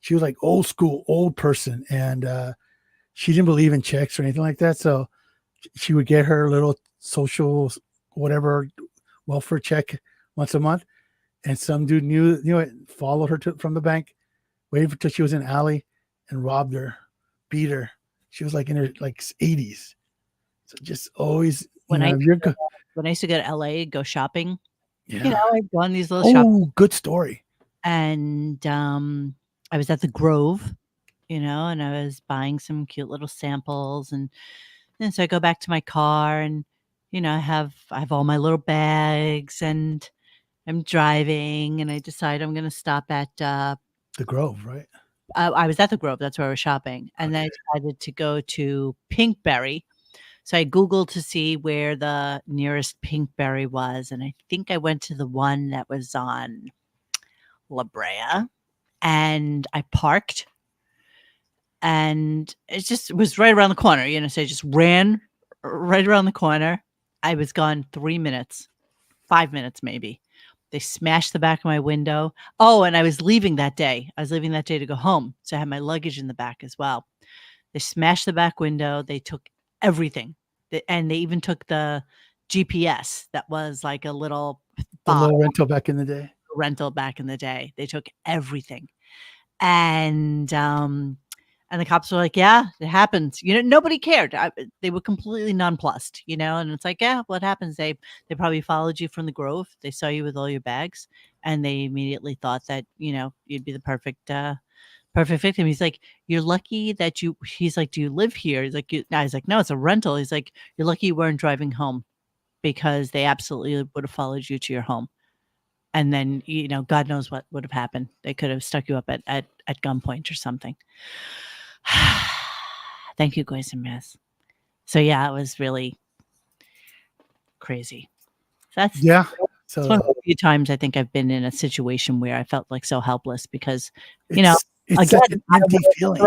she was like old school, old person. And she didn't believe in checks or anything like that. So she would get her little social, whatever, welfare check once a month. And some dude knew it, followed her from the bank, waited until she was in an alley and robbed her, beat her. She was like in her 80s. So just always, when I used to go to LA, go shopping, I'd go on these little shops. Oh, good story. And I was at the Grove, and I was buying some cute little samples. And so I go back to my car and, I have all my little bags and I'm driving and I decide I'm going to stop at the Grove, right? I was at the Grove. That's where I was shopping. And then I decided to go to Pinkberry. So I Googled to see where the nearest Pinkberry was. And I think I went to the one that was on La Brea. And I parked. And it was right around the corner. So I just ran right around the corner. I was gone 3 minutes, 5 minutes maybe. They smashed the back of my window. Oh, and I was leaving that day. I was leaving that day to go home. So I had my luggage in the back as well. They smashed the back window. They took everything. And they even took the GPS that was like a little rental back in the day. They took everything. And the cops were like, yeah, it happens. Nobody cared. They were completely nonplussed, and it's like, yeah, what happens? They probably followed you from the Grove. They saw you with all your bags and they immediately thought that, you'd be the perfect victim. He's like, you're lucky that he's like, do you live here? He's like, no, it's a rental. He's like, you're lucky you weren't driving home because they absolutely would have followed you to your home. And then, God knows what would have happened. They could have stuck you up at gunpoint or something. Thank you, guys and miss. So yeah, it was really crazy. That's So one of the few times I think I've been in a situation where I felt like so helpless because it's again, such an empty feeling.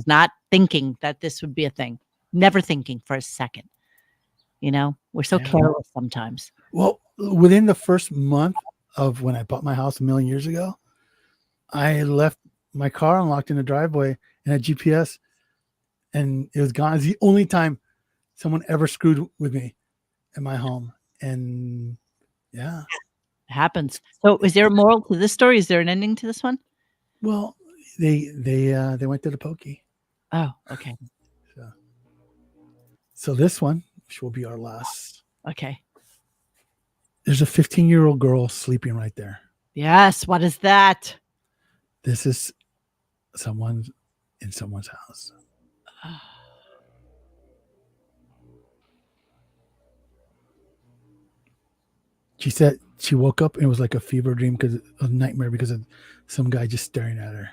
Not thinking that this would be a thing, never thinking for a second. We're so careless sometimes. Well, within the first month of when I bought my house a million years ago, I left my car unlocked in the driveway and had GPS, and it was gone. It's the only time someone ever screwed with me in my home. And Yeah. It happens. So, is there a moral to this story? Is there an ending to this one? Well, they went to the pokey. Oh, okay. So this one, which will be our last. Okay. There's a 15-year-old girl sleeping right there. Yes. What is that? This is someone in someone's house. She said she woke up and it was like a fever dream because a nightmare because of some guy just staring at her.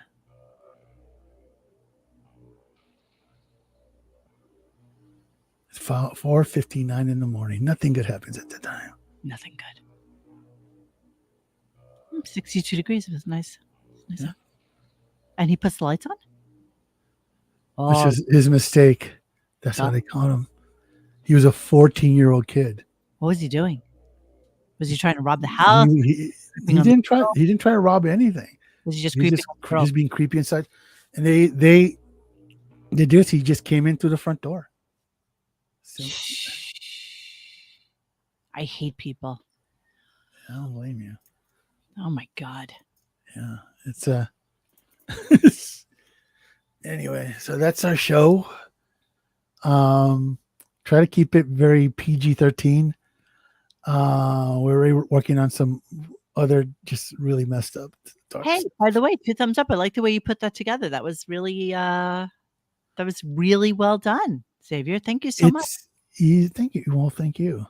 It's 4:59 in the morning. Nothing good happens at the time. Nothing good. 62 degrees. It was nice. Yeah. And he puts the lights on? Which is his mistake. That's how they caught him. He was a 14-year-old kid. What was he doing? Was he trying to rob the house? He didn't try. He didn't try to rob anything. Was he just He was creeping? just being creepy inside. And they did this. He just came in through the front door. So, I hate people. I don't blame you. Oh my God. Yeah, it's anyway, so that's our show. Try to keep it very PG-13. We're working on some other just really messed up dark Hey, stuff. by the way, 2 thumbs up. I like the way you put that together. That was really well done, Xavier. Thank you so much. Thank you. Well, thank you.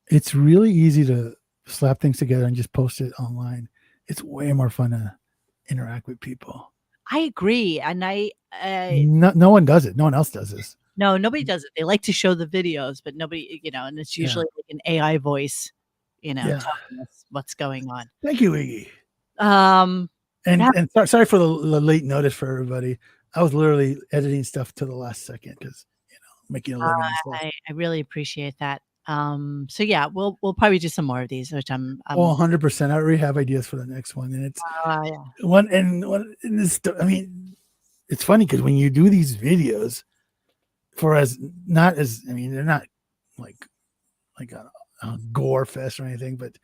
It's really easy to slap things together and just post it online. It's way more fun to interact with people. I agree, and No one does it. No one else does this. no, nobody does it. They like to show the videos, but nobody, and it's usually like an AI voice, telling us what's going on. Thank you, Iggy. And Sorry for the late notice for everybody. I was literally editing stuff to the last second because making a living. I really appreciate that. So yeah, we'll probably do some more of these, which I'm 100%. I already have ideas for the next one, and it's one. And this, I mean, it's funny because when you do these videos, they're not like a gore fest or anything, but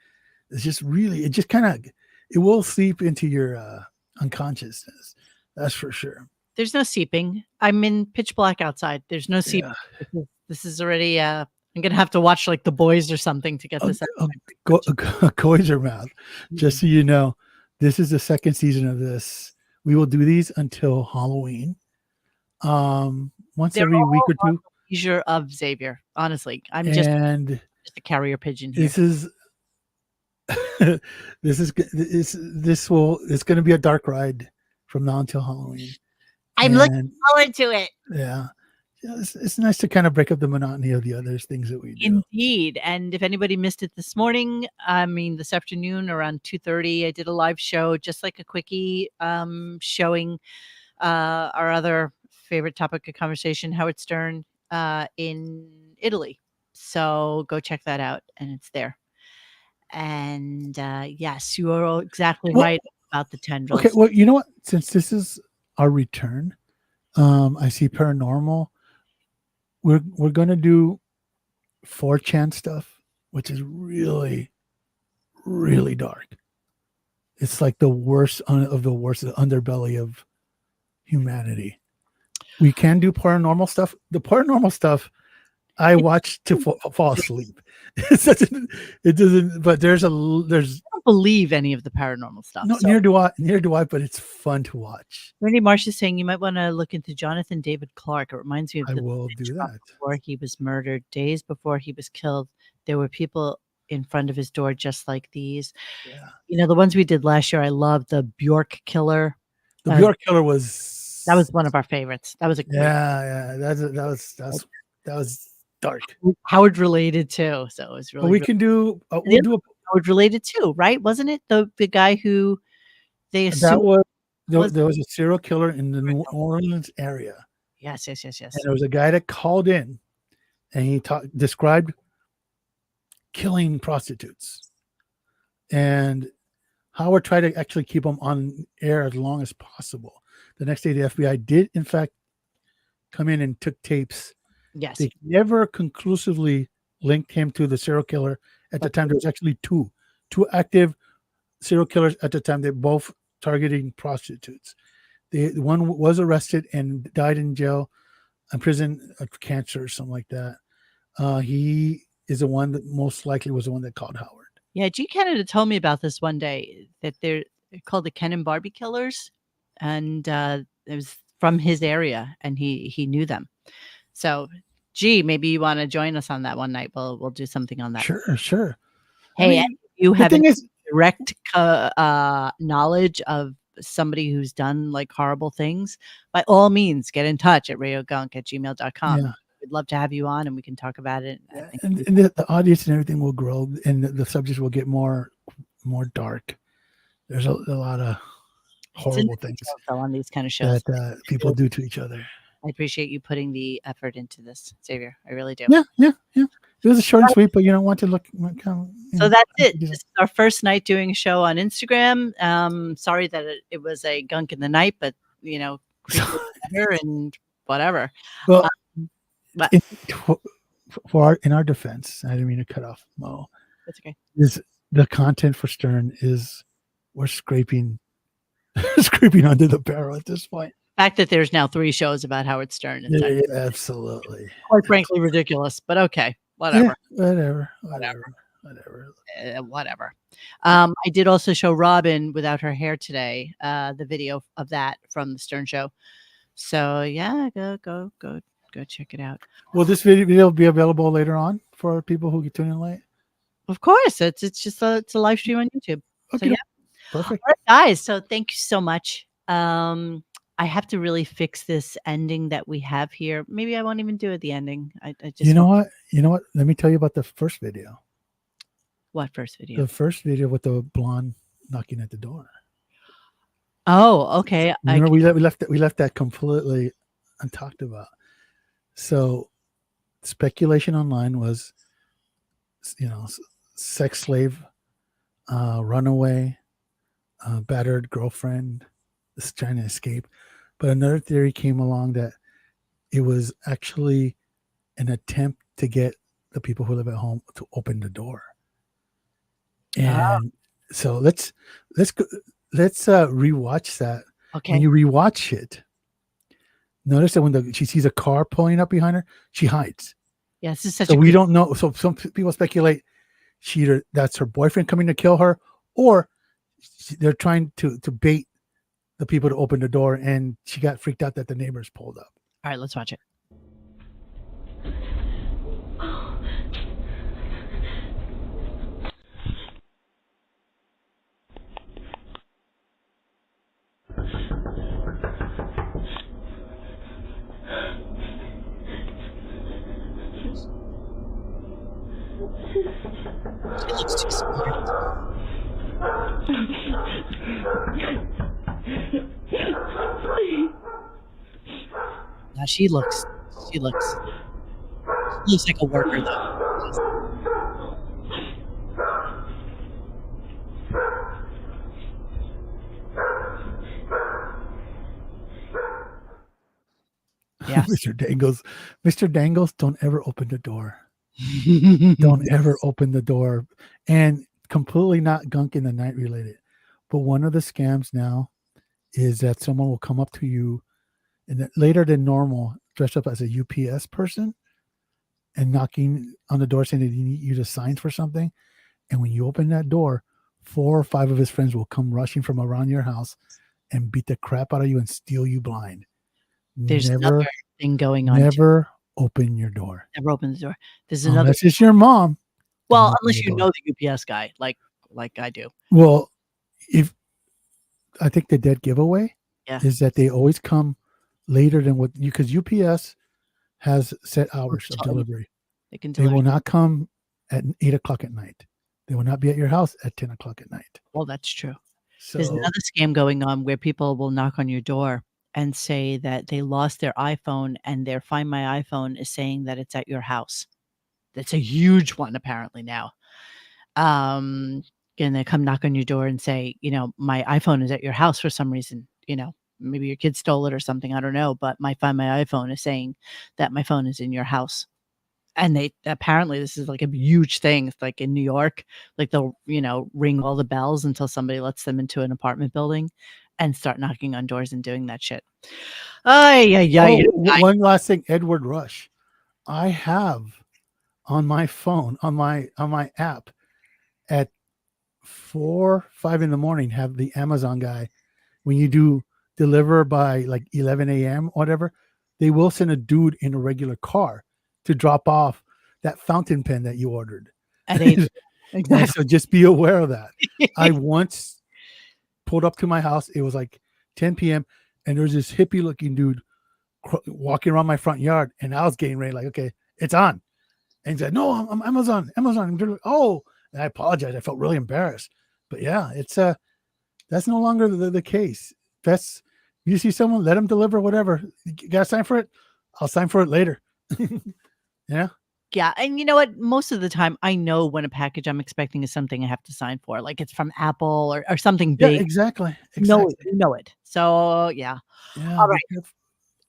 it's just really, it will seep into your unconsciousness. That's for sure. There's no seeping. I'm in pitch black outside. There's no seeping. Yeah. This is already. I'm gonna have to watch like The Boys or something to get this. Goizer mouth. Just so you know, this is the second season of this. We will do these until Halloween. Once every week or two. Leisure of Xavier. Honestly, I'm just a carrier pigeon here. It's going to be a dark ride from now until Halloween. I'm looking forward to it. Yeah. It's nice to kind of break up the monotony of the other things that we do. Indeed. And if anybody missed it this morning, this afternoon around 2:30, I did a live show, just like a quickie, showing our other favorite topic of conversation, Howard Stern, in Italy. So go check that out, and it's there. And yes, you are exactly right about the tendrils. Okay, well, you know what? Since this is our return, I see paranormal. We're going to do 4chan stuff, which is really, really dark. It's like the worst of the worst, the underbelly of humanity. We can do paranormal stuff. The paranormal stuff I watch to fall asleep. It doesn't. But there's. I don't believe any of the paranormal stuff. No, so. Neither do I. But it's fun to watch. Randy Marsh is saying you might want to look into Jonathan David Clark. It reminds me of. I will do that. Before he was murdered, days before he was killed, there were people in front of his door just like these. Yeah. The ones we did last year. I loved the Bjork Killer. The Bjork Killer was. That was one of our favorites. That was a that was dark. Howard related too, so it was really. We can do. We'll do Howard related too, right? Wasn't it the guy who they assumed there was a serial killer in the New Orleans area? Yes. And there was a guy that called in, and he described killing prostitutes, and Howard tried to actually keep them on air as long as possible. The next day, the FBI did, in fact, come in and took tapes. Yes. They never conclusively linked him to the serial killer At the time, there was actually two active serial killers at the time. They're both targeting prostitutes. The one was arrested and died in jail, in prison of cancer or something like that. He is the one that most likely was the one that called Howard. Yeah, G. Canada told me about this one day, that they're called the Ken and Barbie killers, and it was from his area, and he knew them. So, G, maybe you want to join us on that one night. We'll do something on that. Sure. Hey, I mean, you the have thing is, direct knowledge of somebody who's done like horrible things, by all means, get in touch at radiogunk@gmail.com. Yeah. We'd love to have you on, and we can talk about it. I think and the audience and everything will grow, and the subjects will get more dark. There's a lot of horrible things on these kind of shows that people do to each other. I appreciate you putting the effort into this, Xavier. I really do. Yeah. It was a short and sweet, but you don't want to look. So that's it. This is our first night doing a show on Instagram. Sorry that it was a gunk in the night, but and whatever. Well, in our defense, I didn't mean to cut off Mo. That's okay. Is the content for Stern is we're scraping under the barrel at this point. The fact that there's now 3 shows about Howard Stern is absolutely, quite frankly, ridiculous. But okay, whatever. Yeah, whatever. I did also show Robin without her hair today. The video of that from the Stern show. So yeah, go check it out. Will this video be available later on for people who get tuned in late? Of course, it's just a live stream on YouTube. Okay, so, yeah. Perfect. All right, guys. So thank you so much. I have to really fix this ending that we have here. Maybe I won't even do it. The ending. I just. You know what? Let me tell you about the first video. What first video? The first video with the blonde knocking at the door. Oh, okay. Remember, we left that completely untalked about. So, speculation online was, sex slave, runaway, battered girlfriend, is trying to escape. But another theory came along that it was actually an attempt to get the people who live at home to open the door. And so let's rewatch that. Okay. When you rewatch it, notice that when she sees a car pulling up behind her, she hides. Yeah, this is such so we don't know. So some people speculate that's her boyfriend coming to kill her, or they're trying to bait the people to open the door, and she got freaked out that the neighbors pulled up. All right, let's watch it. She looks too smart. Now she looks like a worker though. Yeah. Mr. Dangles, don't ever open the door. Don't ever open the door. And completely not Gunk in the Night related. But one of the scams now is that someone will come up to you and later than normal, dressed up as a UPS person and knocking on the door saying that you need you to sign for something. And when you open that door, 4 or 5 of his friends will come rushing from around your house and beat the crap out of you and steal you blind. There's another thing going on. Never open your door. Never open the door. There's another. Unless it's your mom. Well, unless you know the UPS guy, like I do. Well, if I think the dead giveaway is that they always come later than what because UPS has set hours of delivery. They will not come at 8 o'clock at night. They will not be at your house at 10 o'clock at night. Well, that's true. So, there's another scam going on where people will knock on your door and say that they lost their iPhone and their Find My iPhone is saying that it's at your house. That's a huge one apparently now. And they come knock on your door and say, my iPhone is at your house for some reason, maybe your kid stole it or something. I don't know. But my Find My iPhone is saying that my phone is in your house. And they apparently this is like a huge thing. It's like in New York, like they'll, ring all the bells until somebody lets them into an apartment building and start knocking on doors and doing that shit. Ay, ay, ay, ay. One last thing, Edward Rush. I have on my phone, on my app, at 4, 5 in the morning, have the Amazon guy. When you do deliver by like 11 a.m. whatever, they will send a dude in a regular car to drop off that fountain pen that you ordered. At 8. Exactly. So just be aware of that. I once pulled up to my house. It was like 10 p.m. and there's this hippie looking dude walking around my front yard, and I was getting ready, like, okay, it's on. And he said, "No, I'm Amazon. Oh, and I apologize. I felt really embarrassed. But yeah, it's that's no longer the case. That's you see someone, let them deliver whatever. You gotta sign for it. I'll sign for it later. Yeah. Yeah, and you know what? Most of the time, I know when a package I'm expecting is something I have to sign for, like it's from Apple or something Yeah, big. exactly. Know it. So yeah. Yeah. All right.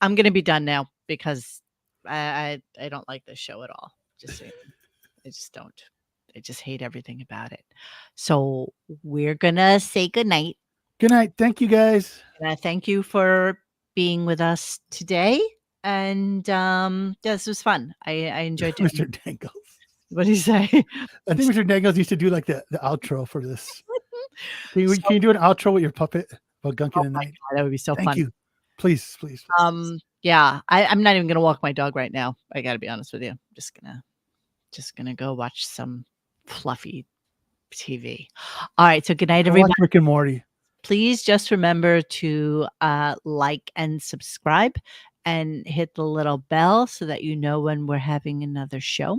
I'm gonna be done now because I don't like this show at all. Just saying. I just don't. I just hate everything about it. So we're gonna say goodnight. Good night. Thank you, guys. Thank you for being with us today. And yeah, this was fun. I enjoyed doing Mr. Dangles. What do you say? I think Mr. Dangles used to do like the outro for this. Can you do an outro with your puppet about Gunk in the night? God, that would be so Thank fun. you. Please. Yeah, I'm not even gonna walk my dog right now. I gotta be honest with you. I'm just gonna go watch some fluffy TV. All right, so good night, I everybody. watch Rick and Morty. Please just remember to like and subscribe and hit the little bell so that you know when we're having another show.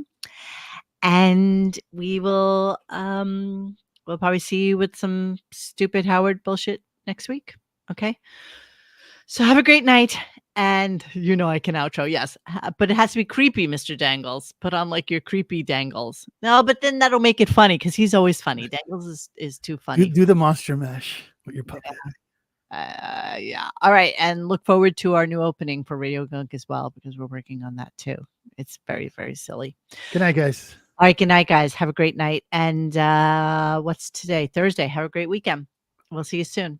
And we will we'll probably see you with some stupid Howard bullshit next week. Okay. So have a great night. And I can outro, yes. But it has to be creepy, Mr. Dangles. Put on like your creepy Dangles. No, but then that'll make it funny because he's always funny. Dangles is too funny. Do the monster mash with your puppet. Yeah. All right. And look forward to our new opening for RadioGunk as well, because we're working on that too. It's very, very silly. Good night, guys. All right. Good night, guys. Have a great night. And what's today? Thursday. Have a great weekend. We'll see you soon.